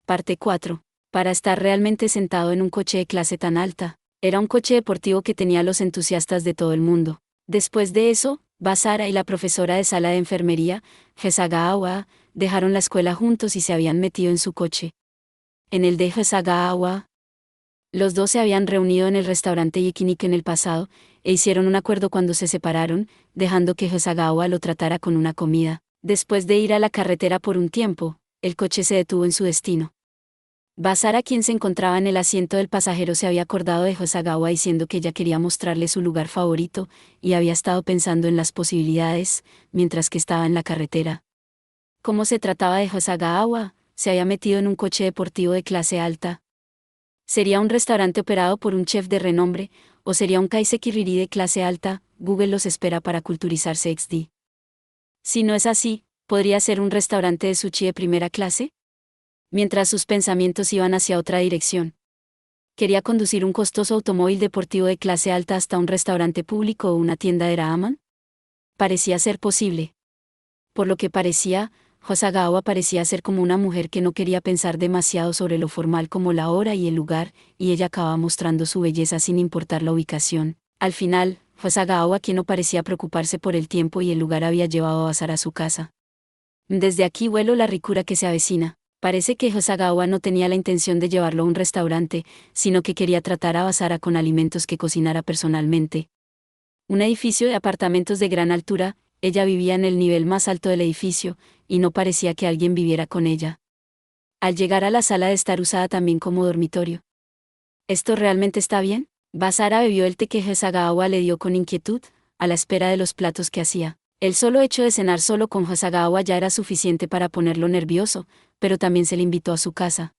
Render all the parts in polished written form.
Parte 4. Para estar realmente sentado en un coche de clase tan alta. Era un coche deportivo que tenía a los entusiastas de todo el mundo. Después de eso, Basara y la profesora de sala de enfermería, Hesagawa, dejaron la escuela juntos y se habían metido en su coche. En el de Hesagawa, los dos se habían reunido en el restaurante Yikinik en el pasado, e hicieron un acuerdo cuando se separaron, dejando que Hesagawa lo tratara con una comida. Después de ir a la carretera por un tiempo, el coche se detuvo en su destino. Basara, quien se encontraba en el asiento del pasajero, se había acordado de Hosagawa diciendo que ella quería mostrarle su lugar favorito, y había estado pensando en las posibilidades, mientras que estaba en la carretera. Como se trataba de Hosagawa, se había metido en un coche deportivo de clase alta. ¿Sería un restaurante operado por un chef de renombre, o sería un kaiseki riri de clase alta? Google los espera para culturizarse XD. Si no es así, ¿podría ser un restaurante de sushi de primera clase? Mientras sus pensamientos iban hacia otra dirección. ¿Quería conducir un costoso automóvil deportivo de clase alta hasta un restaurante público o una tienda de ramen? Parecía ser posible. Por lo que parecía, Hosagawa parecía ser como una mujer que no quería pensar demasiado sobre lo formal como la hora y el lugar, y ella acababa mostrando su belleza sin importar la ubicación. Al final, Hosagawa, quien no parecía preocuparse por el tiempo y el lugar, había llevado a Basara a su casa. Desde aquí huelo la ricura que se avecina. Parece que Hosagawa no tenía la intención de llevarlo a un restaurante, sino que quería tratar a Basara con alimentos que cocinara personalmente. Un edificio de apartamentos de gran altura, ella vivía en el nivel más alto del edificio, y no parecía que alguien viviera con ella. Al llegar a la sala de estar usada también como dormitorio. ¿Esto realmente está bien? Basara bebió el té que Hosagawa le dio con inquietud, a la espera de los platos que hacía. El solo hecho de cenar solo con Hosagawa ya era suficiente para ponerlo nervioso, pero también se le invitó a su casa.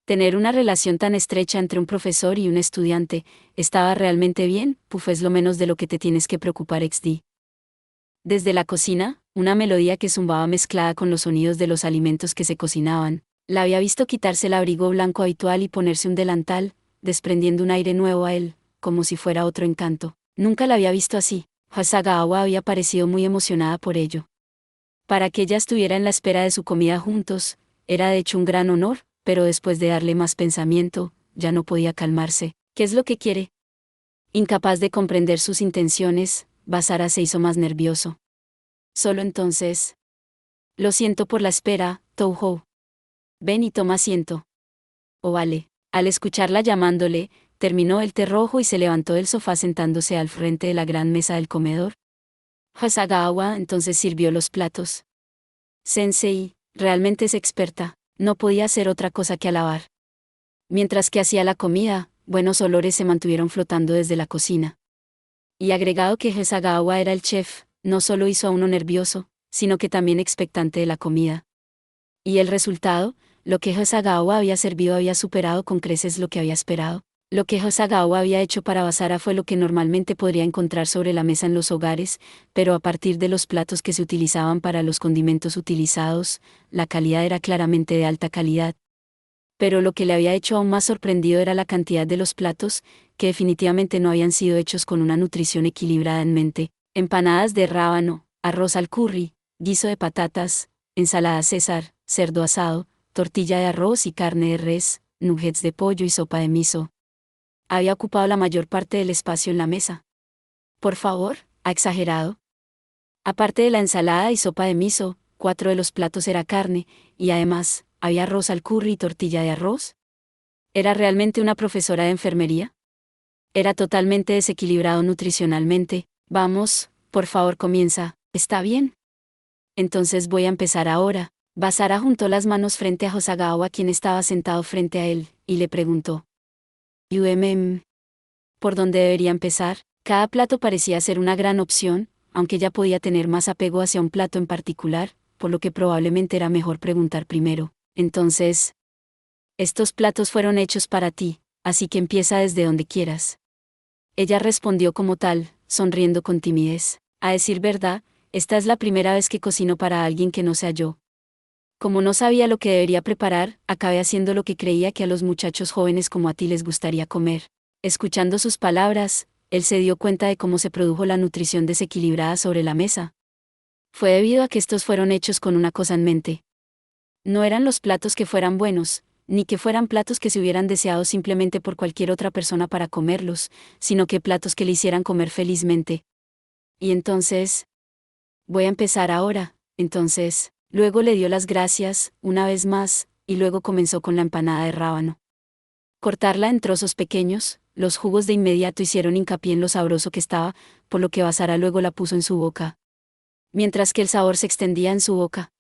Tener una relación tan estrecha entre un profesor y un estudiante, ¿estaba realmente bien? Puf, es lo menos de lo que te tienes que preocupar XD. Desde la cocina, una melodía que zumbaba mezclada con los sonidos de los alimentos que se cocinaban. La había visto quitarse el abrigo blanco habitual y ponerse un delantal, desprendiendo un aire nuevo a él, como si fuera otro encanto. Nunca la había visto así. Hosagawa había parecido muy emocionada por ello. Para que ella estuviera en la espera de su comida juntos, era de hecho un gran honor, pero después de darle más pensamiento, ya no podía calmarse. ¿Qué es lo que quiere? Incapaz de comprender sus intenciones, Basara se hizo más nervioso. Solo entonces. Lo siento por la espera, Touhou. Ven y toma asiento. Oh, vale. Al escucharla llamándole, terminó el té rojo y se levantó del sofá sentándose al frente de la gran mesa del comedor. Hosagawa entonces sirvió los platos. Sensei, realmente es experta, no podía hacer otra cosa que alabar. Mientras que hacía la comida, buenos olores se mantuvieron flotando desde la cocina. Y agregado que Hosagawa era el chef, no solo hizo a uno nervioso, sino que también expectante de la comida. Y el resultado, lo que Hosagawa había servido había superado con creces lo que había esperado. Lo que Hosagawa había hecho para Basara fue lo que normalmente podría encontrar sobre la mesa en los hogares, pero a partir de los platos que se utilizaban para los condimentos utilizados, la calidad era claramente de alta calidad. Pero lo que le había hecho aún más sorprendido era la cantidad de los platos, que definitivamente no habían sido hechos con una nutrición equilibrada en mente. Empanadas de rábano, arroz al curry, guiso de patatas, ensalada César, cerdo asado, tortilla de arroz y carne de res, nuggets de pollo y sopa de miso. Había ocupado la mayor parte del espacio en la mesa. Por favor, ¿ha exagerado? Aparte de la ensalada y sopa de miso, 4 de los platos era carne, y además, ¿había arroz al curry y tortilla de arroz? ¿Era realmente una profesora de enfermería? Era totalmente desequilibrado nutricionalmente. Vamos, por favor comienza, ¿está bien? Entonces voy a empezar ahora. Basara juntó las manos frente a Hosagawa, quien estaba sentado frente a él, y le preguntó. ¿Por dónde debería empezar? Cada plato parecía ser una gran opción, aunque ella podía tener más apego hacia un plato en particular, por lo que probablemente era mejor preguntar primero. Entonces, estos platos fueron hechos para ti, así que empieza desde donde quieras. Ella respondió como tal, sonriendo con timidez. A decir verdad, esta es la primera vez que cocino para alguien que no sea yo. Como no sabía lo que debería preparar, acabé haciendo lo que creía que a los muchachos jóvenes como a ti les gustaría comer. Escuchando sus palabras, él se dio cuenta de cómo se produjo la nutrición desequilibrada sobre la mesa. Fue debido a que estos fueron hechos con una cosa en mente. No eran los platos que fueran buenos, ni que fueran platos que se hubieran deseado simplemente por cualquier otra persona para comerlos, sino que platos que le hicieran comer felizmente. Y entonces, voy a empezar ahora, entonces, luego le dio las gracias, una vez más, y luego comenzó con la empanada de rábano. Cortarla en trozos pequeños, los jugos de inmediato hicieron hincapié en lo sabroso que estaba, por lo que Basara luego la puso en su boca. Mientras que el sabor se extendía en su boca.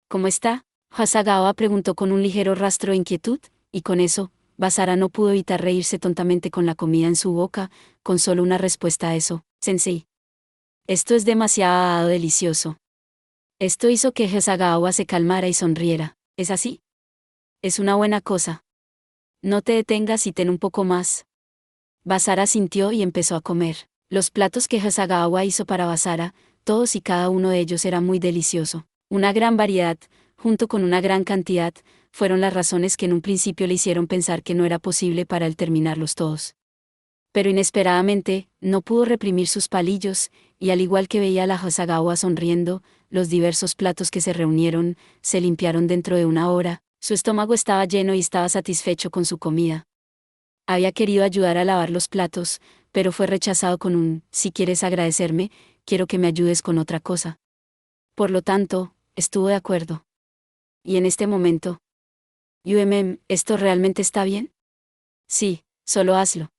¿Cómo está? Hasagawa preguntó con un ligero rastro de inquietud, y con eso, Basara no pudo evitar reírse tontamente con la comida en su boca, con solo una respuesta a eso, Sensei. Esto es demasiado delicioso. Esto hizo que Hasagawa se calmara y sonriera. ¿Es así? Es una buena cosa. No te detengas y ten un poco más. Basara sintió y empezó a comer. Los platos que Hasagawa hizo para Basara, todos y cada uno de ellos era muy delicioso. Una gran variedad, junto con una gran cantidad, fueron las razones que en un principio le hicieron pensar que no era posible para él terminarlos todos. Pero inesperadamente, no pudo reprimir sus palillos, y al igual que veía a la Hasagawa sonriendo, los diversos platos que se reunieron, se limpiaron dentro de una hora, su estómago estaba lleno y estaba satisfecho con su comida. Había querido ayudar a lavar los platos, pero fue rechazado con un, si quieres agradecerme, quiero que me ayudes con otra cosa. Por lo tanto, estuvo de acuerdo. Y en este momento, ¿esto realmente está bien? Sí, solo hazlo.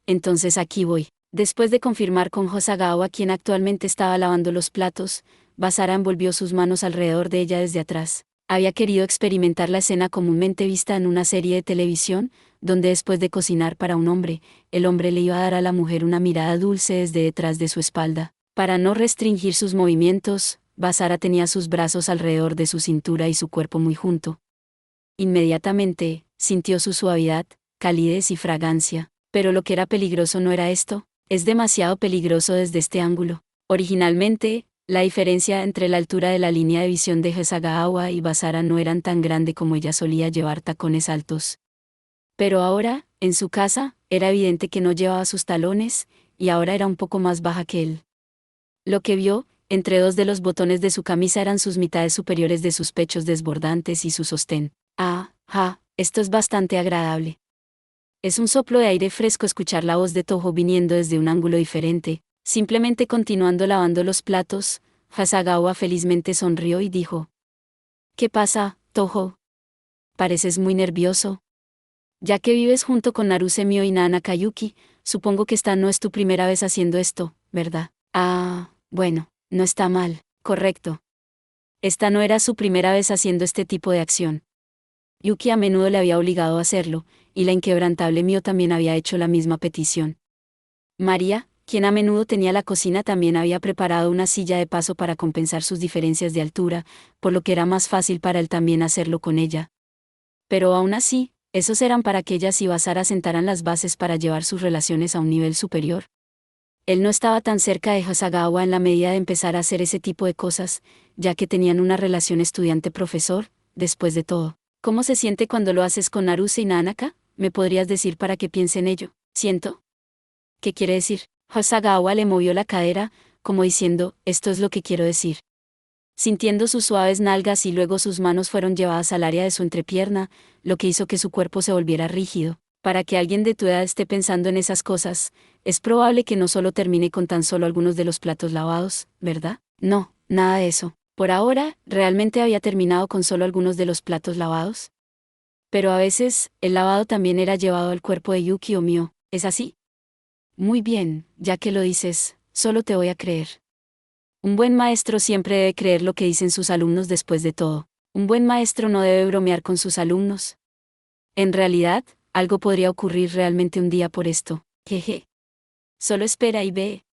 Entonces aquí voy. Después de confirmar con Hasagawa, quien actualmente estaba lavando los platos, Basara envolvió sus manos alrededor de ella desde atrás. Había querido experimentar la escena comúnmente vista en una serie de televisión, donde después de cocinar para un hombre, el hombre le iba a dar a la mujer una mirada dulce desde detrás de su espalda. Para no restringir sus movimientos, Basara tenía sus brazos alrededor de su cintura y su cuerpo muy junto. Inmediatamente, sintió su suavidad, calidez y fragancia. Pero lo que era peligroso no era esto, es demasiado peligroso desde este ángulo. Originalmente, la diferencia entre la altura de la línea de visión de Hasagawa y Basara no eran tan grande como ella solía llevar tacones altos. Pero ahora, en su casa, era evidente que no llevaba sus talones, y ahora era un poco más baja que él. Lo que vio, entre dos de los botones de su camisa eran sus mitades superiores de sus pechos desbordantes y su sostén. Esto es bastante agradable. Es un soplo de aire fresco escuchar la voz de Toho viniendo desde un ángulo diferente. Simplemente continuando lavando los platos, Hasagawa felizmente sonrió y dijo: ¿Qué pasa, Toho? Pareces muy nervioso. Ya que vives junto con Naruse-mio y Nana Kayuki, supongo que esta no es tu primera vez haciendo esto, ¿verdad? Bueno, no está mal, correcto. Esta no era su primera vez haciendo este tipo de acción. Yuki a menudo le había obligado a hacerlo, y la inquebrantable Mio también había hecho la misma petición. María, quien a menudo tenía la cocina, también había preparado una silla de paso para compensar sus diferencias de altura, por lo que era más fácil para él también hacerlo con ella. Pero aún así, esos eran para que ellas y Basara sentaran las bases para llevar sus relaciones a un nivel superior. Él no estaba tan cerca de Hasagawa en la medida de empezar a hacer ese tipo de cosas, ya que tenían una relación estudiante-profesor, después de todo. ¿Cómo se siente cuando lo haces con Naruse y Nanaka? ¿Me podrías decir para que piense en ello? Siento. ¿Qué quiere decir? Hasagawa le movió la cadera, como diciendo, esto es lo que quiero decir. Sintiendo sus suaves nalgas y luego sus manos fueron llevadas al área de su entrepierna, lo que hizo que su cuerpo se volviera rígido. Para que alguien de tu edad esté pensando en esas cosas, es probable que no solo termine con tan solo algunos de los platos lavados, ¿verdad? No, nada de eso. Por ahora, realmente había terminado con solo algunos de los platos lavados. Pero a veces, el lavado también era llevado al cuerpo de Yuki o mío, ¿es así? Muy bien, ya que lo dices, solo te voy a creer. Un buen maestro siempre debe creer lo que dicen sus alumnos después de todo. Un buen maestro no debe bromear con sus alumnos. En realidad, algo podría ocurrir realmente un día por esto. Jeje. Solo espera y ve.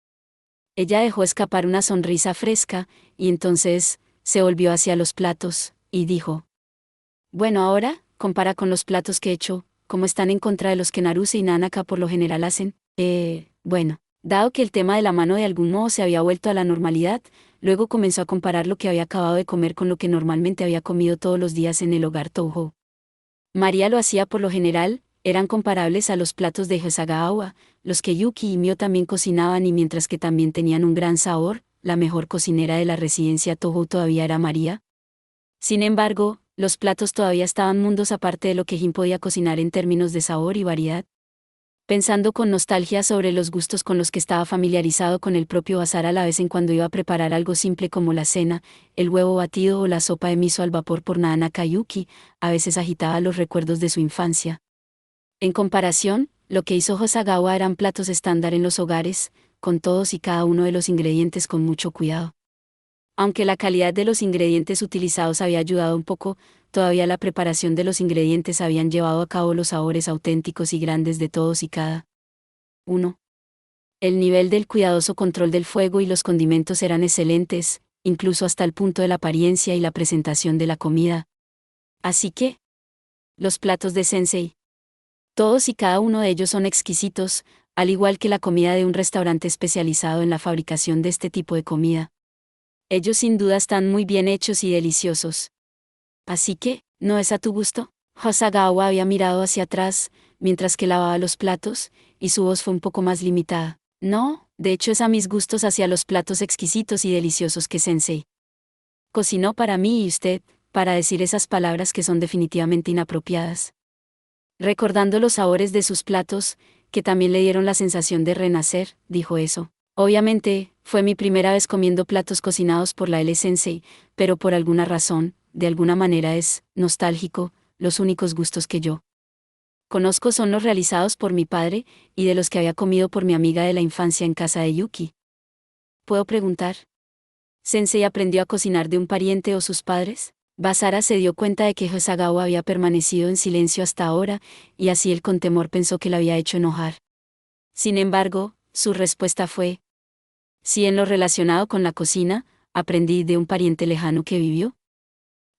Ella dejó escapar una sonrisa fresca, y entonces, se volvió hacia los platos, y dijo: Bueno, ahora, compara con los platos que he hecho, ¿cómo están en contra de los que Naruse y Nanaka por lo general hacen? Bueno, dado que el tema de la mano de algún modo se había vuelto a la normalidad, luego comenzó a comparar lo que había acabado de comer con lo que normalmente había comido todos los días en el hogar Touhou. María lo hacía por lo general, eran comparables a los platos de Hasagawa, los que Yuki y Mio también cocinaban, y mientras que también tenían un gran sabor, la mejor cocinera de la residencia Touhou todavía era María. Sin embargo, Los platos todavía estaban mundos aparte de lo que Jin podía cocinar en términos de sabor y variedad. Pensando con nostalgia sobre los gustos con los que estaba familiarizado con el propio Basara a la vez en cuando iba a preparar algo simple como la cena, el huevo batido o la sopa de miso al vapor por Nana Kayuki, a veces agitaba los recuerdos de su infancia. En comparación, lo que hizo Hosagawa eran platos estándar en los hogares, con todos y cada uno de los ingredientes con mucho cuidado. Aunque la calidad de los ingredientes utilizados había ayudado un poco, todavía la preparación de los ingredientes habían llevado a cabo los sabores auténticos y grandes de todos y cada uno. El nivel del cuidadoso control del fuego y los condimentos eran excelentes, incluso hasta el punto de la apariencia y la presentación de la comida. Así que, los platos de Sensei. Todos y cada uno de ellos son exquisitos, al igual que la comida de un restaurante especializado en la fabricación de este tipo de comida. Ellos sin duda están muy bien hechos y deliciosos. Así que, ¿no es a tu gusto? Hosagawa había mirado hacia atrás, mientras que lavaba los platos, y su voz fue un poco más limitada. No, de hecho es a mis gustos hacia los platos exquisitos y deliciosos que Sensei cocinó para mí y usted, para decir esas palabras que son definitivamente inapropiadas. Recordando los sabores de sus platos, que también le dieron la sensación de renacer, dijo eso. Obviamente, fue mi primera vez comiendo platos cocinados por la L Sensei, pero por alguna razón, de alguna manera es nostálgico, los únicos gustos que yo conozco son los realizados por mi padre, y de los que había comido por mi amiga de la infancia en casa de Yuki. ¿Puedo preguntar? ¿Sensei aprendió a cocinar de un pariente o sus padres? Basara se dio cuenta de que Hosagawa había permanecido en silencio hasta ahora, y así él con temor pensó que la había hecho enojar. Sin embargo, su respuesta fue: sí, en lo relacionado con la cocina, aprendí de un pariente lejano que vivió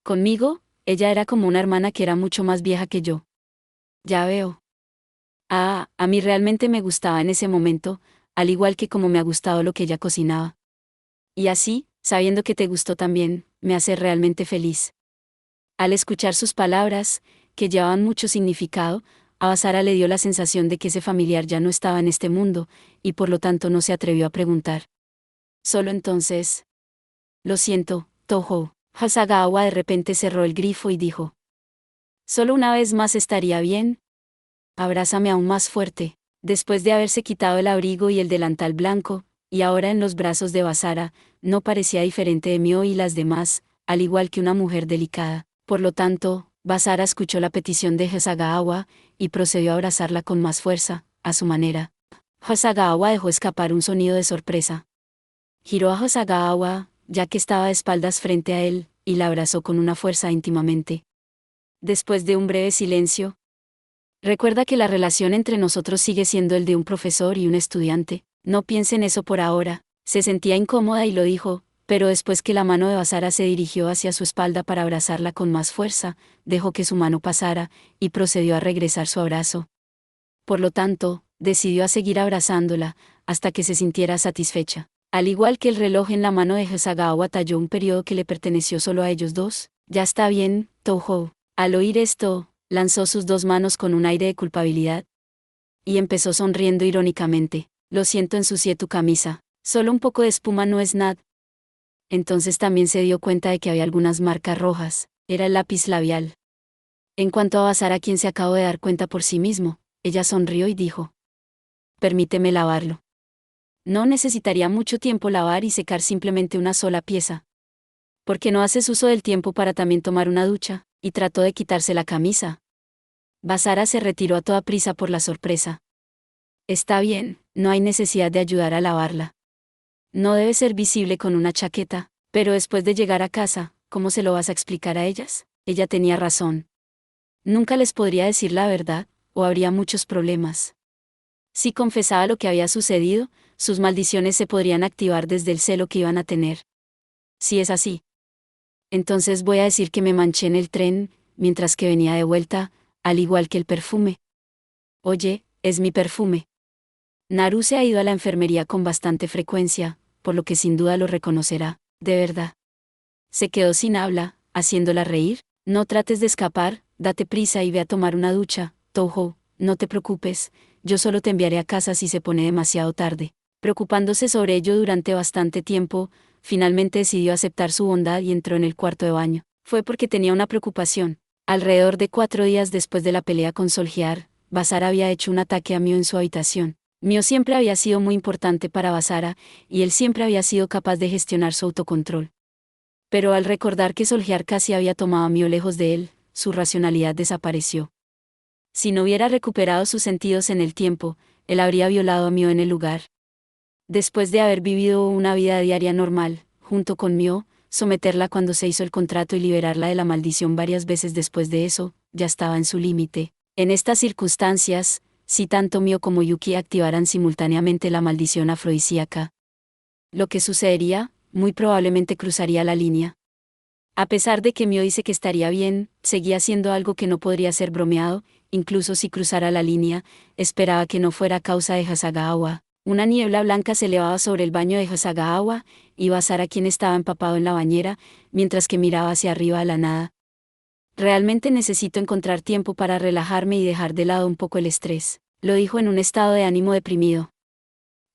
conmigo. Ella era como una hermana que era mucho más vieja que yo. Ya veo. A mí realmente me gustaba en ese momento, al igual que como me ha gustado lo que ella cocinaba. Y así, sabiendo que te gustó también, me hace realmente feliz. Al escuchar sus palabras, que llevaban mucho significado, a Basara le dio la sensación de que ese familiar ya no estaba en este mundo, y por lo tanto no se atrevió a preguntar. Solo entonces: lo siento, Toho. Hosagawa de repente cerró el grifo y dijo: solo una vez más estaría bien. Abrázame aún más fuerte. Después de haberse quitado el abrigo y el delantal blanco, y ahora en los brazos de Basara, no parecía diferente de Mio y las demás, al igual que una mujer delicada. Por lo tanto, Basara escuchó la petición de Hosagawa, y procedió a abrazarla con más fuerza, a su manera. Hosagawa dejó escapar un sonido de sorpresa. Giró a Hosagawa, ya que estaba de espaldas frente a él, y la abrazó con una fuerza íntimamente. Después de un breve silencio: recuerda que la relación entre nosotros sigue siendo el de un profesor y un estudiante, no piense en eso por ahora. Se sentía incómoda y lo dijo, pero después que la mano de Basara se dirigió hacia su espalda para abrazarla con más fuerza, dejó que su mano pasara, y procedió a regresar su abrazo. Por lo tanto, decidió a seguir abrazándola, hasta que se sintiera satisfecha. Al igual que el reloj en la mano de Hosagawa talló un periodo que le perteneció solo a ellos dos. Ya está bien, Toho. Al oír esto, lanzó sus dos manos con un aire de culpabilidad. Y empezó sonriendo irónicamente. Lo siento, ensucié tu camisa. Solo un poco de espuma no es nada. Entonces también se dio cuenta de que había algunas marcas rojas. Era el lápiz labial. En cuanto a Basara, quien se acabó de dar cuenta por sí mismo, ella sonrió y dijo: permíteme lavarlo. No necesitaría mucho tiempo lavar y secar simplemente una sola pieza. ¿Por qué no haces uso del tiempo para también tomar una ducha? Y trató de quitarse la camisa. Basara se retiró a toda prisa por la sorpresa. Está bien, no hay necesidad de ayudar a lavarla. No debe ser visible con una chaqueta, pero después de llegar a casa, ¿cómo se lo vas a explicar a ellas? Ella tenía razón. Nunca les podría decir la verdad, o habría muchos problemas. Si confesaba lo que había sucedido, sus maldiciones se podrían activar desde el celo que iban a tener. Si es así, entonces voy a decir que me manché en el tren, mientras que venía de vuelta, al igual que el perfume. Oye, es mi perfume. Naru se ha ido a la enfermería con bastante frecuencia, por lo que sin duda lo reconocerá, de verdad. Se quedó sin habla, haciéndola reír. No trates de escapar, date prisa y ve a tomar una ducha, Toho, no te preocupes, yo solo te enviaré a casa si se pone demasiado tarde. Preocupándose sobre ello durante bastante tiempo, finalmente decidió aceptar su bondad y entró en el cuarto de baño. Fue porque tenía una preocupación. Alrededor de 4 días después de la pelea con Solskjaer, Basara había hecho un ataque a Mio en su habitación. Mio siempre había sido muy importante para Basara, y él siempre había sido capaz de gestionar su autocontrol. Pero al recordar que Solskjaer casi había tomado a Mio lejos de él, su racionalidad desapareció. Si no hubiera recuperado sus sentidos en el tiempo, él habría violado a Mio en el lugar. Después de haber vivido una vida diaria normal, junto con Mio, someterla cuando se hizo el contrato y liberarla de la maldición varias veces después de eso, ya estaba en su límite. En estas circunstancias, si tanto Mio como Yuki activaran simultáneamente la maldición afrodisíaca, lo que sucedería, muy probablemente cruzaría la línea. A pesar de que Mio dice que estaría bien, seguía siendo algo que no podría ser bromeado, incluso si cruzara la línea, esperaba que no fuera a causa de Hasagawa. Una niebla blanca se elevaba sobre el baño de Hasagawa, y Basara quien estaba empapado en la bañera, mientras que miraba hacia arriba a la nada. Realmente necesito encontrar tiempo para relajarme y dejar de lado un poco el estrés, lo dijo en un estado de ánimo deprimido.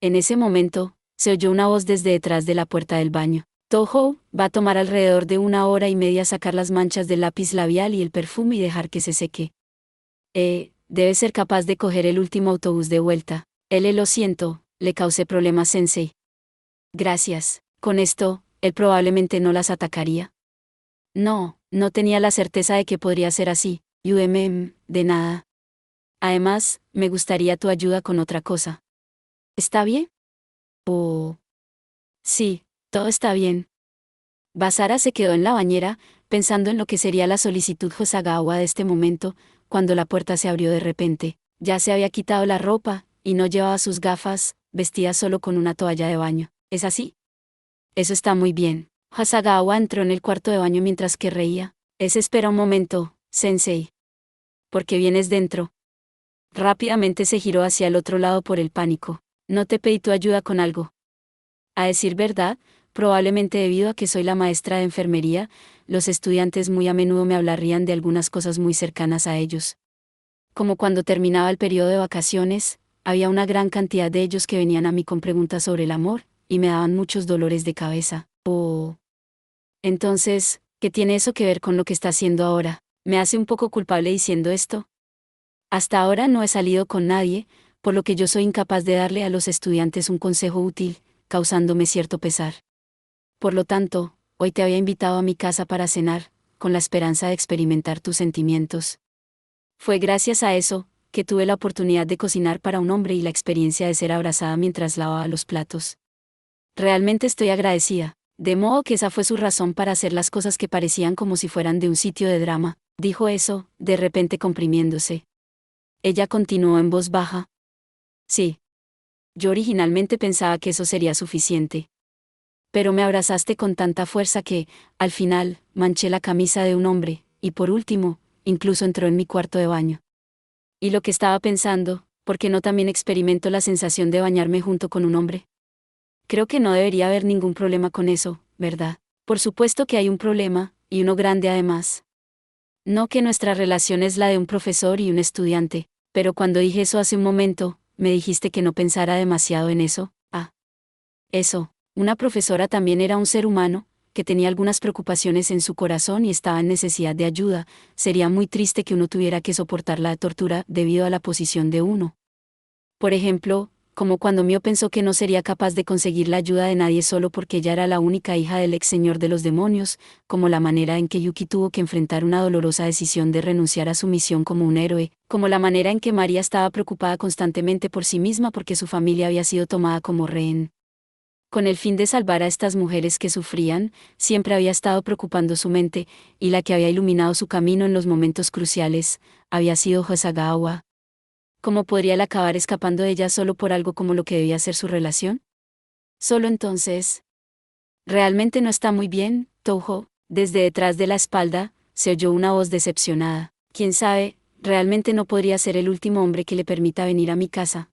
En ese momento, se oyó una voz desde detrás de la puerta del baño. Toho, va a tomar alrededor de 1 hora y media sacar las manchas del lápiz labial y el perfume y dejar que se seque. Debe ser capaz de coger el último autobús de vuelta. Lo siento, le causé problemas sensei. Gracias. Con esto, él probablemente no las atacaría. No tenía la certeza de que podría ser así. De nada. Además, me gustaría tu ayuda con otra cosa. ¿Está bien? Oh. Sí, todo está bien. Basara se quedó en la bañera, pensando en lo que sería la solicitud Hosagawa de este momento, cuando la puerta se abrió de repente. Ya se había quitado la ropa, y no llevaba sus gafas, vestía solo con una toalla de baño. ¿Es así? Eso está muy bien. Hosagawa entró en el cuarto de baño mientras que reía. Espera un momento, sensei. ¿Por qué vienes dentro? Rápidamente se giró hacia el otro lado por el pánico. No te pedí tu ayuda con algo. A decir verdad, probablemente debido a que soy la maestra de enfermería, los estudiantes muy a menudo me hablarían de algunas cosas muy cercanas a ellos. Como cuando terminaba el periodo de vacaciones, había una gran cantidad de ellos que venían a mí con preguntas sobre el amor, y me daban muchos dolores de cabeza. Oh. Entonces, ¿qué tiene eso que ver con lo que está haciendo ahora? ¿Me hace un poco culpable diciendo esto? Hasta ahora no he salido con nadie, por lo que yo soy incapaz de darle a los estudiantes un consejo útil, causándome cierto pesar. Por lo tanto, hoy te había invitado a mi casa para cenar, con la esperanza de experimentar tus sentimientos. Fue gracias a eso, que tuve la oportunidad de cocinar para un hombre y la experiencia de ser abrazada mientras lavaba los platos. Realmente estoy agradecida, de modo que esa fue su razón para hacer las cosas que parecían como si fueran de un sitio de drama, dijo eso, de repente comprimiéndose. Ella continuó en voz baja. Sí. Yo originalmente pensaba que eso sería suficiente. Pero me abrazaste con tanta fuerza que, al final, manché la camisa de un hombre, y por último, incluso entró en mi cuarto de baño. Y lo que estaba pensando, ¿por qué no también experimento la sensación de bañarme junto con un hombre? Creo que no debería haber ningún problema con eso, ¿verdad? Por supuesto que hay un problema, y uno grande además. No que nuestra relación es la de un profesor y un estudiante, pero cuando dije eso hace un momento, me dijiste que no pensara demasiado en eso. Eso. Una profesora también era un ser humano, que tenía algunas preocupaciones en su corazón y estaba en necesidad de ayuda. Sería muy triste que uno tuviera que soportar la tortura debido a la posición de uno. Por ejemplo, como cuando Mio pensó que no sería capaz de conseguir la ayuda de nadie solo porque ella era la única hija del ex señor de los demonios, como la manera en que Yuki tuvo que enfrentar una dolorosa decisión de renunciar a su misión como un héroe, como la manera en que María estaba preocupada constantemente por sí misma porque su familia había sido tomada como rehén. Con el fin de salvar a estas mujeres que sufrían, siempre había estado preocupando su mente, y la que había iluminado su camino en los momentos cruciales, había sido Hosagawa. ¿Cómo podría él acabar escapando de ella solo por algo como lo que debía ser su relación? Solo entonces. Realmente no está muy bien, Touhou. Desde detrás de la espalda, se oyó una voz decepcionada. Quién sabe, realmente no podría ser el último hombre que le permita venir a mi casa.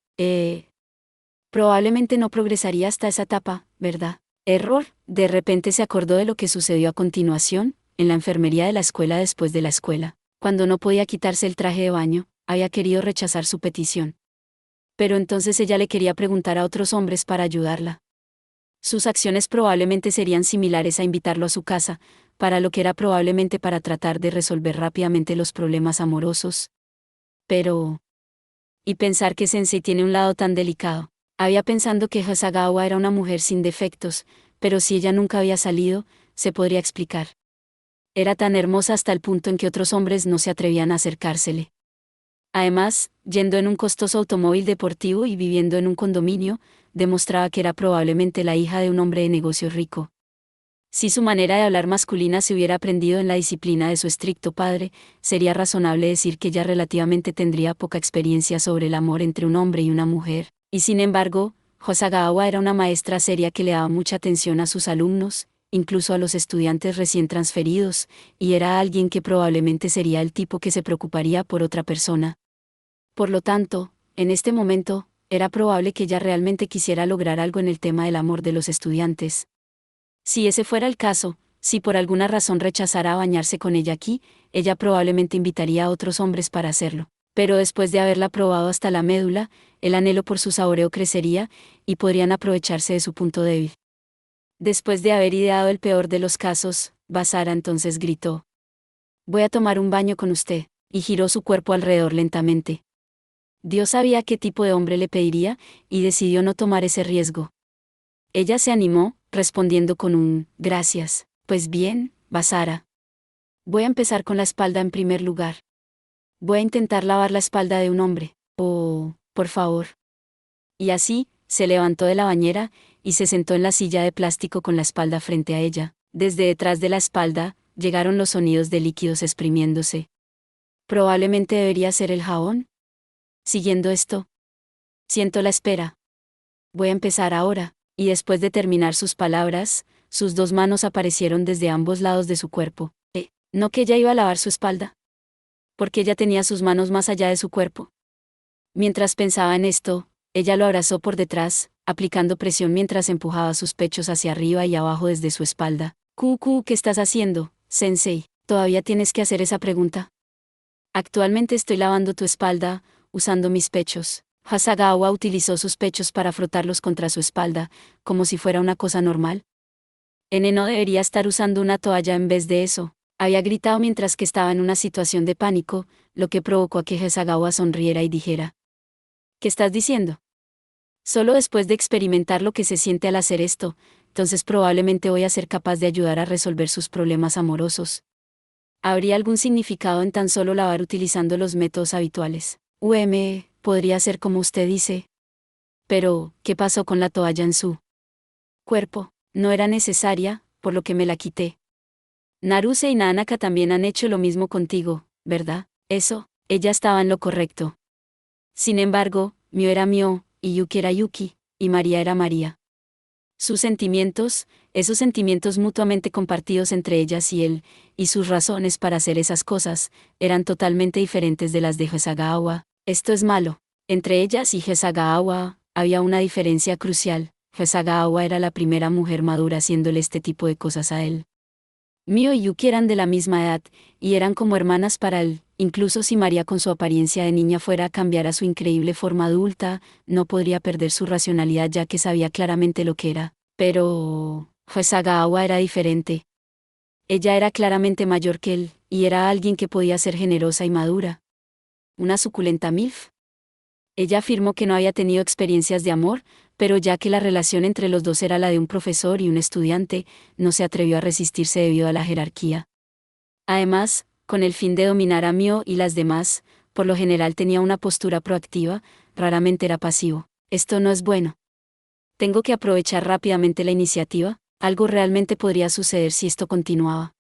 Probablemente no progresaría hasta esa etapa, ¿verdad? Error. De repente se acordó de lo que sucedió a continuación, en la enfermería de la escuela después de la escuela. Cuando no podía quitarse el traje de baño, había querido rechazar su petición. Pero entonces ella le quería preguntar a otros hombres para ayudarla. Sus acciones probablemente serían similares a invitarlo a su casa, para lo que era probablemente para tratar de resolver rápidamente los problemas amorosos. Pero... y pensar que Sensei tiene un lado tan delicado. Había pensando que Hasagawa era una mujer sin defectos, pero si ella nunca había salido, se podría explicar. Era tan hermosa hasta el punto en que otros hombres no se atrevían a acercársele. Además, yendo en un costoso automóvil deportivo y viviendo en un condominio, demostraba que era probablemente la hija de un hombre de negocios rico. Si su manera de hablar masculina se hubiera aprendido en la disciplina de su estricto padre, sería razonable decir que ella relativamente tendría poca experiencia sobre el amor entre un hombre y una mujer, y sin embargo, Hasagawa era una maestra seria que le daba mucha atención a sus alumnos, incluso a los estudiantes recién transferidos, y era alguien que probablemente sería el tipo que se preocuparía por otra persona. Por lo tanto, en este momento, era probable que ella realmente quisiera lograr algo en el tema del amor de los estudiantes. Si ese fuera el caso, si por alguna razón rechazara bañarse con ella aquí, ella probablemente invitaría a otros hombres para hacerlo. Pero después de haberla probado hasta la médula, el anhelo por su saboreo crecería, y podrían aprovecharse de su punto débil. Después de haber ideado el peor de los casos, Basara entonces gritó: «Voy a tomar un baño con usted», y giró su cuerpo alrededor lentamente. Dios sabía qué tipo de hombre le pediría, y decidió no tomar ese riesgo. Ella se animó, respondiendo con un «gracias». «Pues bien, Basara. Voy a empezar con la espalda en primer lugar. Voy a intentar lavar la espalda de un hombre. Oh, por favor». Y así, se levantó de la bañera, y se sentó en la silla de plástico con la espalda frente a ella. Desde detrás de la espalda, llegaron los sonidos de líquidos exprimiéndose. Probablemente debería ser el jabón. Siguiendo esto, siento la espera. Voy a empezar ahora. Y después de terminar sus palabras, sus dos manos aparecieron desde ambos lados de su cuerpo. ¿No que ella iba a lavar su espalda? Porque ella tenía sus manos más allá de su cuerpo. Mientras pensaba en esto, ella lo abrazó por detrás, aplicando presión mientras empujaba sus pechos hacia arriba y abajo desde su espalda. ¿Qué estás haciendo, Sensei? ¿Todavía tienes que hacer esa pregunta? Actualmente estoy lavando tu espalda, usando mis pechos. Hasagawa utilizó sus pechos para frotarlos contra su espalda, como si fuera una cosa normal. No debería estar usando una toalla en vez de eso, había gritado mientras que estaba en una situación de pánico, lo que provocó a que Hasagawa sonriera y dijera: «¿Qué estás diciendo? Solo después de experimentar lo que se siente al hacer esto, entonces probablemente voy a ser capaz de ayudar a resolver sus problemas amorosos. ¿Habría algún significado en tan solo lavar utilizando los métodos habituales? Podría ser como usted dice. Pero, ¿qué pasó con la toalla en su cuerpo? No era necesaria, por lo que me la quité. Naruse y Nanaka también han hecho lo mismo contigo, ¿verdad? Eso, ella estaba en lo correcto. Sin embargo, Mio era Mio, y Yuki era Yuki, y María era María. Sus sentimientos, esos sentimientos mutuamente compartidos entre ellas y él, y sus razones para hacer esas cosas, eran totalmente diferentes de las de Hasagawa. Esto es malo. Entre ellas y Hasagawa, había una diferencia crucial. Hasagawa era la primera mujer madura haciéndole este tipo de cosas a él. Mio y Yuki eran de la misma edad, y eran como hermanas para él. Incluso si María con su apariencia de niña fuera a cambiar a su increíble forma adulta, no podría perder su racionalidad ya que sabía claramente lo que era. Pero Hasagawa era diferente. Ella era claramente mayor que él, y era alguien que podía ser generosa y madura. Una suculenta MILF. Ella afirmó que no había tenido experiencias de amor, pero ya que la relación entre los dos era la de un profesor y un estudiante, no se atrevió a resistirse debido a la jerarquía. Además, con el fin de dominar a Mio y las demás, por lo general tenía una postura proactiva, raramente era pasivo. Esto no es bueno. Tengo que aprovechar rápidamente la iniciativa, algo realmente podría suceder si esto continuaba.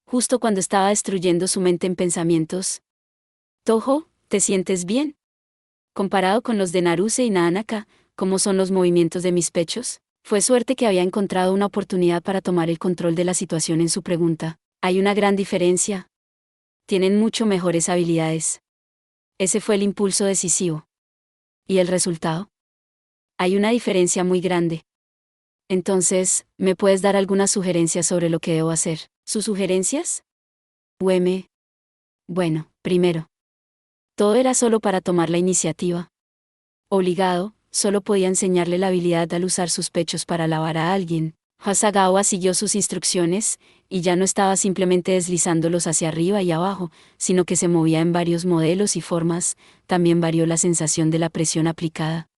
Justo cuando estaba destruyendo su mente en pensamientos. Toho, ¿te sientes bien? Comparado con los de Naruse y Nanaka, ¿cómo son los movimientos de mis pechos? Fue suerte que había encontrado una oportunidad para tomar el control de la situación en su pregunta. Hay una gran diferencia. Tienen mucho mejores habilidades. Ese fue el impulso decisivo. ¿Y el resultado? Hay una diferencia muy grande. Entonces, ¿me puedes dar algunas sugerencias sobre lo que debo hacer? ¿Sus sugerencias? Bueno, primero. Todo era solo para tomar la iniciativa. Obligado, solo podía enseñarle la habilidad al usar sus pechos para lavar a alguien. Hasagawa siguió sus instrucciones, y ya no estaba simplemente deslizándolos hacia arriba y abajo, sino que se movía en varios modelos y formas. También varió la sensación de la presión aplicada.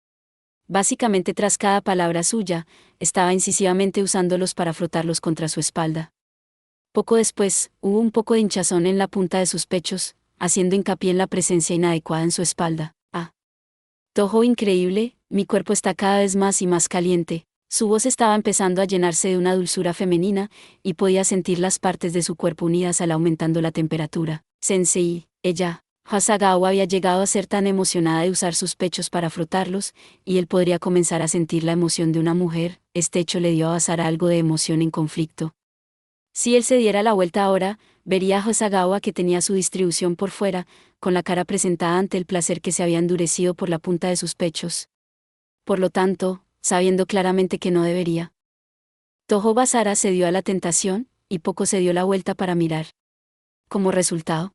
Básicamente tras cada palabra suya, estaba incisivamente usándolos para frotarlos contra su espalda. Poco después, hubo un poco de hinchazón en la punta de sus pechos, haciendo hincapié en la presencia inadecuada en su espalda. Toho, increíble, mi cuerpo está cada vez más y más caliente. Su voz estaba empezando a llenarse de una dulzura femenina, y podía sentir las partes de su cuerpo unidas al aumentando la temperatura. Sensei, ella. Hasagawa había llegado a ser tan emocionada de usar sus pechos para frotarlos, y él podría comenzar a sentir la emoción de una mujer. Este hecho le dio a Basara algo de emoción en conflicto. Si él se diera la vuelta ahora, vería a Hasagawa, que tenía su distribución por fuera, con la cara presentada ante el placer que se había endurecido por la punta de sus pechos. Por lo tanto, sabiendo claramente que no debería. Toho Basara cedió a la tentación, y poco se dio la vuelta para mirar. Como resultado,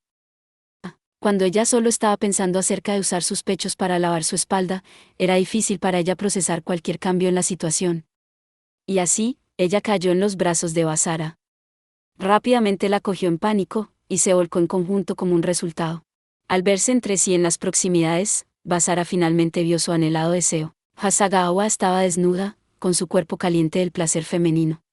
cuando ella solo estaba pensando acerca de usar sus pechos para lavar su espalda, era difícil para ella procesar cualquier cambio en la situación. Y así, ella cayó en los brazos de Basara. Rápidamente la cogió en pánico, y se volcó en conjunto como un resultado. Al verse entre sí en las proximidades, Basara finalmente vio su anhelado deseo. Hasagawa estaba desnuda, con su cuerpo caliente del placer femenino.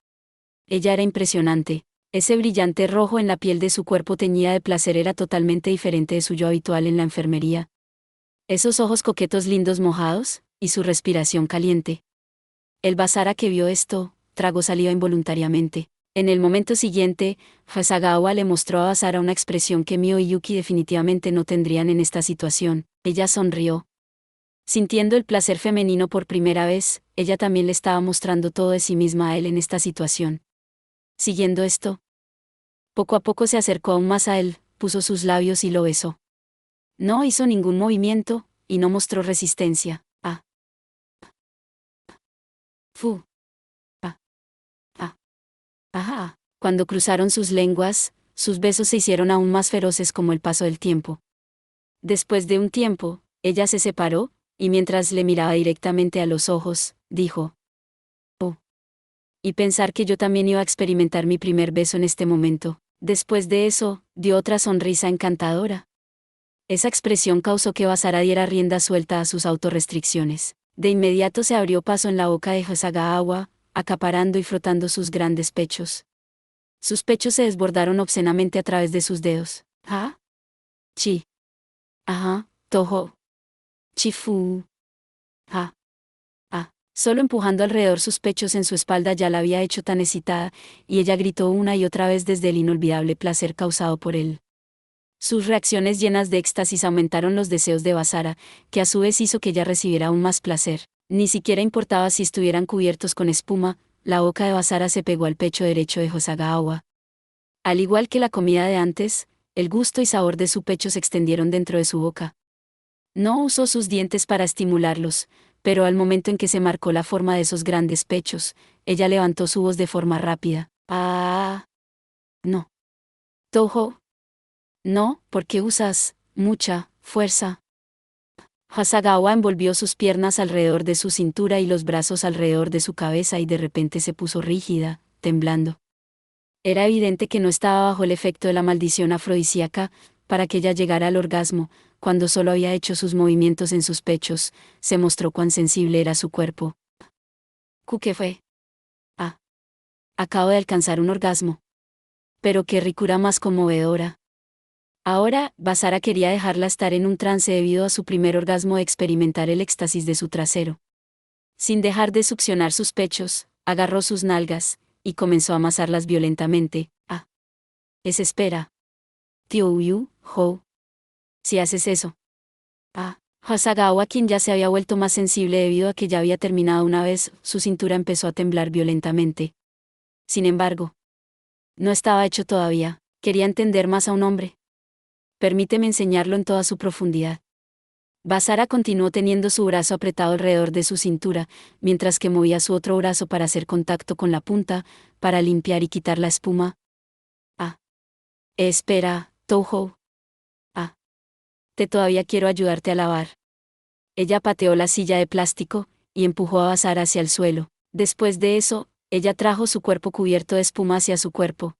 Ella era impresionante. Ese brillante rojo en la piel de su cuerpo teñida de placer era totalmente diferente de su yo habitual en la enfermería. Esos ojos coquetos lindos mojados, y su respiración caliente. El Basara que vio esto, tragó saliva involuntariamente. En el momento siguiente, Hasagawa le mostró a Basara una expresión que Mio y Yuki definitivamente no tendrían en esta situación. Ella sonrió. Sintiendo el placer femenino por primera vez, ella también le estaba mostrando todo de sí misma a él en esta situación. Siguiendo esto, poco a poco se acercó aún más a él, puso sus labios y lo besó. No hizo ningún movimiento, y no mostró resistencia. Fu. Ajá. Cuando cruzaron sus lenguas, sus besos se hicieron aún más feroces como el paso del tiempo. Después de un tiempo, ella se separó, y mientras le miraba directamente a los ojos, dijo: "Oh. Y pensar que yo también iba a experimentar mi primer beso en este momento". Después de eso, dio otra sonrisa encantadora. Esa expresión causó que Basara diera rienda suelta a sus autorrestricciones. De inmediato se abrió paso en la boca de Hasagawa, acaparando y frotando sus grandes pechos. Sus pechos se desbordaron obscenamente a través de sus dedos. ¿Ah? Chi. Ajá, Toho. Chifu. Ah. Solo empujando alrededor sus pechos en su espalda ya la había hecho tan excitada, y ella gritó una y otra vez desde el inolvidable placer causado por él. Sus reacciones llenas de éxtasis aumentaron los deseos de Basara, que a su vez hizo que ella recibiera aún más placer. Ni siquiera importaba si estuvieran cubiertos con espuma, la boca de Basara se pegó al pecho derecho de Hasagawa. Al igual que la comida de antes, el gusto y sabor de su pecho se extendieron dentro de su boca. No usó sus dientes para estimularlos, pero al momento en que se marcó la forma de esos grandes pechos, ella levantó su voz de forma rápida. ¡Ah! No. Toho. No, porque usas mucha fuerza. Hasagawa envolvió sus piernas alrededor de su cintura y los brazos alrededor de su cabeza, y de repente se puso rígida, temblando. Era evidente que no estaba bajo el efecto de la maldición afrodisíaca, para que ella llegara al orgasmo. Cuando solo había hecho sus movimientos en sus pechos, se mostró cuán sensible era su cuerpo. ¿Qué fue? Acabo de alcanzar un orgasmo. Pero qué ricura más conmovedora. Ahora, Basara quería dejarla estar en un trance debido a su primer orgasmo de experimentar el éxtasis de su trasero. Sin dejar de succionar sus pechos, agarró sus nalgas, y comenzó a amasarlas violentamente. Espera. Tío Yu, Ho. Si haces eso. Hasagawa, quien ya se había vuelto más sensible debido a que ya había terminado una vez, su cintura empezó a temblar violentamente. Sin embargo, no estaba hecho todavía. Quería entender más a un hombre. Permíteme enseñarlo en toda su profundidad. Basara continuó teniendo su brazo apretado alrededor de su cintura, mientras que movía su otro brazo para hacer contacto con la punta, para limpiar y quitar la espuma. Espera, Toho. Todavía quiero ayudarte a lavar. Ella pateó la silla de plástico y empujó a Basara hacia el suelo. Después de eso, ella trajo su cuerpo cubierto de espuma hacia su cuerpo.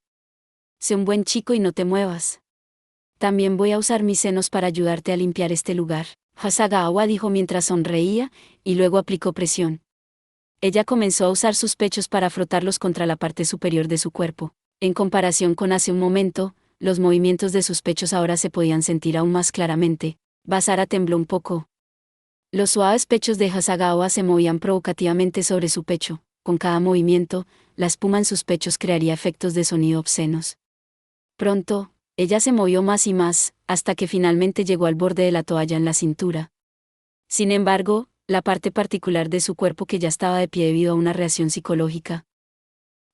Sé un buen chico y no te muevas. También voy a usar mis senos para ayudarte a limpiar este lugar, Hasagawa dijo mientras sonreía, y luego aplicó presión. Ella comenzó a usar sus pechos para frotarlos contra la parte superior de su cuerpo. En comparación con hace un momento, los movimientos de sus pechos ahora se podían sentir aún más claramente. Basara tembló un poco. Los suaves pechos de Hasagawa se movían provocativamente sobre su pecho. Con cada movimiento, la espuma en sus pechos crearía efectos de sonido obscenos. Pronto, ella se movió más y más, hasta que finalmente llegó al borde de la toalla en la cintura. Sin embargo, la parte particular de su cuerpo que ya estaba de pie debido a una reacción psicológica.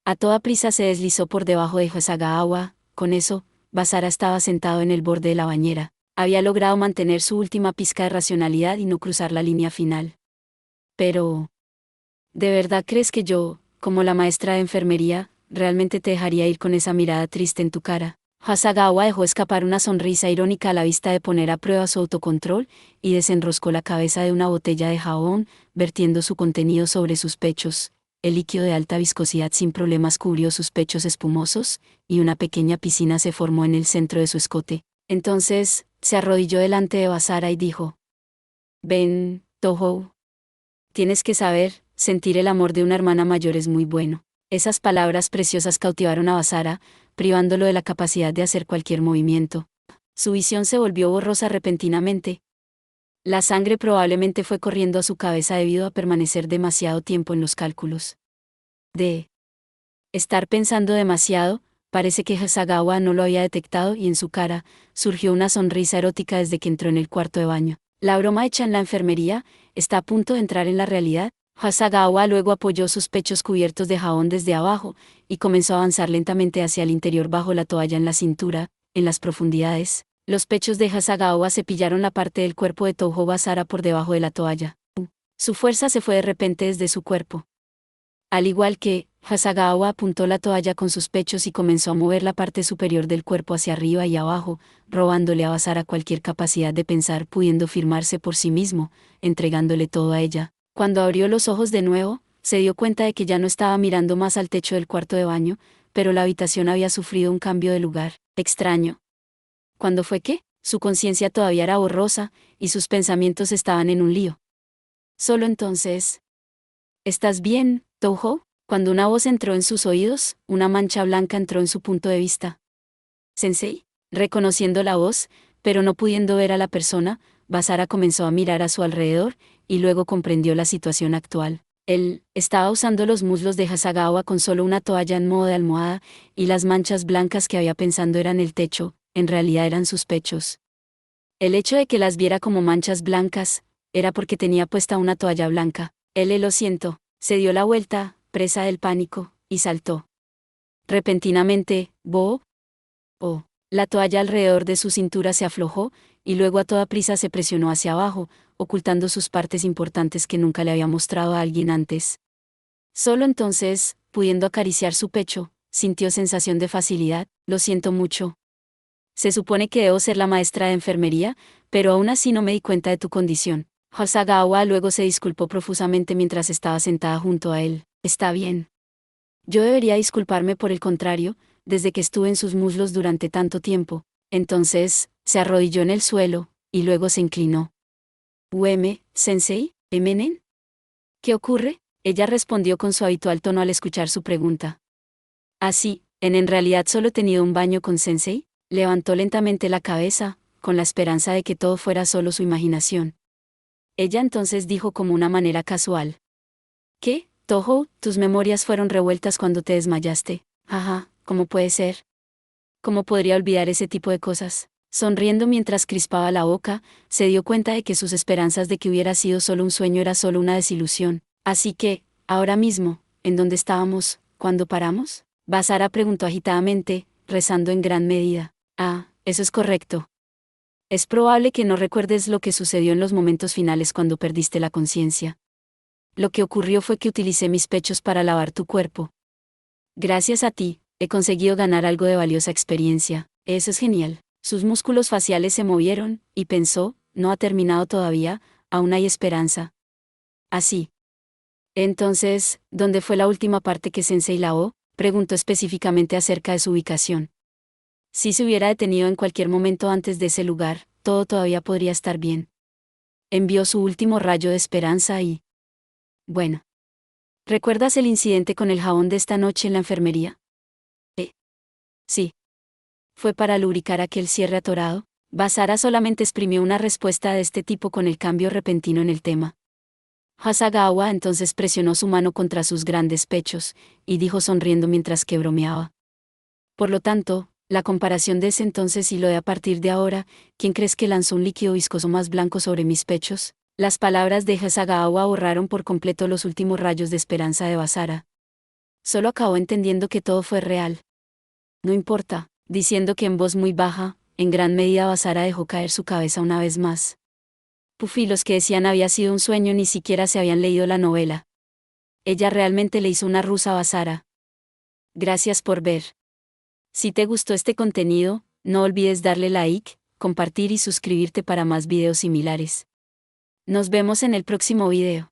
A toda prisa se deslizó por debajo de Hasagawa. Con eso, Basara estaba sentado en el borde de la bañera. Había logrado mantener su última pizca de racionalidad y no cruzar la línea final. Pero, ¿de verdad crees que yo, como la maestra de enfermería, realmente te dejaría ir con esa mirada triste en tu cara? Hasagawa dejó escapar una sonrisa irónica a la vista de poner a prueba su autocontrol, y desenroscó la cabeza de una botella de jabón, vertiendo su contenido sobre sus pechos. El líquido de alta viscosidad sin problemas cubrió sus pechos espumosos, y una pequeña piscina se formó en el centro de su escote. Entonces, se arrodilló delante de Basara y dijo: «Ven, Toho. Tienes que saber, sentir el amor de una hermana mayor es muy bueno». Esas palabras preciosas cautivaron a Basara, privándolo de la capacidad de hacer cualquier movimiento. Su visión se volvió borrosa repentinamente. La sangre probablemente fue corriendo a su cabeza debido a permanecer demasiado tiempo en los cálculos. De estar pensando demasiado, parece que Hasagawa no lo había detectado y en su cara surgió una sonrisa erótica desde que entró en el cuarto de baño. La broma hecha en la enfermería está a punto de entrar en la realidad. Hasagawa luego apoyó sus pechos cubiertos de jabón desde abajo, y comenzó a avanzar lentamente hacia el interior bajo la toalla en la cintura. En las profundidades, los pechos de Hasagawa cepillaron la parte del cuerpo de Toho Basara por debajo de la toalla. Su fuerza se fue de repente desde su cuerpo. Al igual que, Hasagawa apuntó la toalla con sus pechos y comenzó a mover la parte superior del cuerpo hacia arriba y abajo, robándole a Basara cualquier capacidad de pensar, pudiendo firmarse por sí mismo, entregándole todo a ella. Cuando abrió los ojos de nuevo, se dio cuenta de que ya no estaba mirando más al techo del cuarto de baño, pero la habitación había sufrido un cambio de lugar. Extraño. ¿Cuándo fue que? Su conciencia todavía era borrosa, y sus pensamientos estaban en un lío. Solo entonces. ¿Estás bien, Toho? Cuando una voz entró en sus oídos, una mancha blanca entró en su punto de vista. Sensei. Reconociendo la voz, pero no pudiendo ver a la persona, Basara comenzó a mirar a su alrededor, y luego comprendió la situación actual. Él estaba usando los muslos de Hasagawa con solo una toalla en modo de almohada, y las manchas blancas que había pensando eran el techo, en realidad eran sus pechos. El hecho de que las viera como manchas blancas, era porque tenía puesta una toalla blanca. Lo siento, se dio la vuelta, presa del pánico, y saltó. Repentinamente, oh. La toalla alrededor de su cintura se aflojó, y luego a toda prisa se presionó hacia abajo, ocultando sus partes importantes que nunca le había mostrado a alguien antes. Solo entonces, pudiendo acariciar su pecho, sintió sensación de facilidad. Lo siento mucho. Se supone que debo ser la maestra de enfermería, pero aún así no me di cuenta de tu condición. Hasagawa luego se disculpó profusamente mientras estaba sentada junto a él. Está bien. Yo debería disculparme por el contrario, desde que estuve en sus muslos durante tanto tiempo. Entonces, se arrodilló en el suelo, y luego se inclinó. Sensei, ¿Emenen? ¿Qué ocurre? Ella respondió con su habitual tono al escuchar su pregunta. Así, en realidad solo he tenido un baño con Sensei. Levantó lentamente la cabeza, con la esperanza de que todo fuera solo su imaginación. Ella entonces dijo como una manera casual. ¿Qué, Toho? Tus memorias fueron revueltas cuando te desmayaste. Ajá, ¿cómo puede ser? ¿Cómo podría olvidar ese tipo de cosas? Sonriendo mientras crispaba la boca, se dio cuenta de que sus esperanzas de que hubiera sido solo un sueño era solo una desilusión. Así que, ahora mismo, ¿en dónde estábamos, cuando paramos? Basara preguntó agitadamente, rezando en gran medida. Ah, eso es correcto. Es probable que no recuerdes lo que sucedió en los momentos finales cuando perdiste la conciencia. Lo que ocurrió fue que utilicé mis pechos para lavar tu cuerpo. Gracias a ti, he conseguido ganar algo de valiosa experiencia. Eso es genial. Sus músculos faciales se movieron, y pensó, no ha terminado todavía, aún hay esperanza. Así. Entonces, ¿dónde fue la última parte que Sensei Lao? Preguntó específicamente acerca de su ubicación. Si se hubiera detenido en cualquier momento antes de ese lugar, todo todavía podría estar bien. Envió su último rayo de esperanza y... Bueno. ¿Recuerdas el incidente con el jabón de esta noche en la enfermería? Sí. ¿Fue para lubricar aquel cierre atorado? Basara solamente exprimió una respuesta de este tipo con el cambio repentino en el tema. Hasagawa entonces presionó su mano contra sus grandes pechos, y dijo sonriendo mientras que bromeaba. Por lo tanto, la comparación de ese entonces y lo de a partir de ahora, ¿quién crees que lanzó un líquido viscoso más blanco sobre mis pechos? Las palabras de Hasagawa borraron por completo los últimos rayos de esperanza de Basara. Solo acabó entendiendo que todo fue real. No importa, diciendo que en voz muy baja, en gran medida Basara dejó caer su cabeza una vez más. Puffy, los que decían había sido un sueño ni siquiera se habían leído la novela. Ella realmente le hizo una rusa a Basara. Gracias por ver. Si te gustó este contenido, no olvides darle like, compartir y suscribirte para más videos similares. Nos vemos en el próximo video.